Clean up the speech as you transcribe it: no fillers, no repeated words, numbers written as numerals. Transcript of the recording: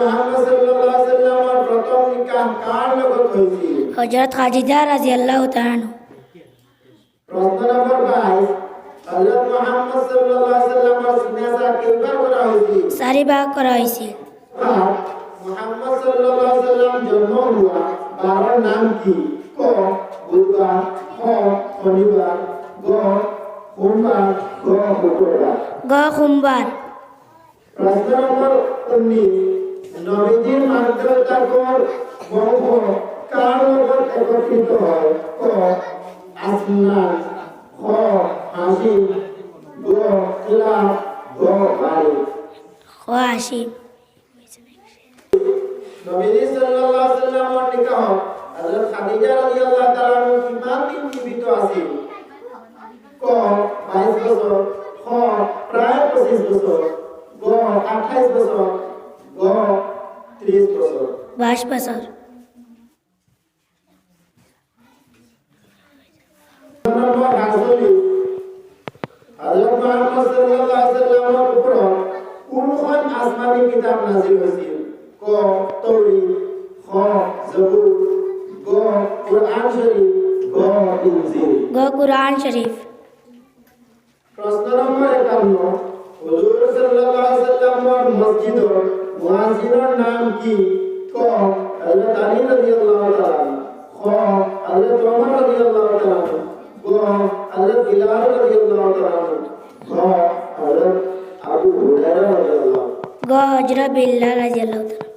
মুহাম্মদ সাল্লাল্লাহু আলাইহি ওয়াসাল্লামের প্রথম নিকাহ কার লগত হয়েছিল? হযরত খাদিজা রাদিয়াল্লাহু তাআলা আনহা। প্রশ্ন নম্বর 22 হযরত মুহাম্মদ সাল্লাল্লাহু আলাইহি ওয়াসাল্লামের সিনাসা কয়বার করা হয়েছিল? 4 ভাগ করা হয়েছে। মুহাম্মদ সাল্লাল্লাহু আলাইহি ওয়াসাল্লাম জন্ম হুয়া বারের নাম কি? ক বুধবার, খ শনিবার, গ সোমবার, ঘ শুক্রবার। গ সোমবার। প্রশ্ন নম্বর 19 নবীজির মাতৃতাকর বংশ কার লগত একত্রিত হয়? ক আসনা, খ হাসিম, গ কিলাব, ঘ বাড়ি। খ হাসিম। নবী সাল্লাল্লাহু আলাইহি ওয়াসাল্লামের নিকাহ হযরত খাদিজা রাদিয়াল্লাহু তাআলা আনহা কিমান দিন জীবিত আছেন? ক 22 বছর, খ প্রায় 25 বছর, গ 28 বছর, গ 30 বছর। 22 বছর। নম্বর 48 হযরত মুহাম্মদ সাল্লাল্লাহু আলাইহি ওয়াসাল্লামের উপর কোনখন আসমানি কিতাব নাযিল হয়েছিল? ক তাওরীত, খ জবুর, গ কুরআন শরীফ, গ ইনজিল। গ কুরআন শরীফ। প্রশ্ন নম্বর 51 হুজুর সাল্লাল্লাহু আলাইহি ওয়াসাল্লামের মসজিদের মুয়াজ্জিনের নাম কি? ক হযরত আলী রাদিয়াল্লাহু তাআলা, খ হযরত ওমর রাদিয়াল্লাহু তাআলা, গ হযরত বিলাল রাদিয়াল্লাহু তাআলা, গ হযরত আবু হুরায়রা রাদিয়াল্লাহু। গ হযরত বিল্লাল রাদিয়াল্লাহু তাআলা।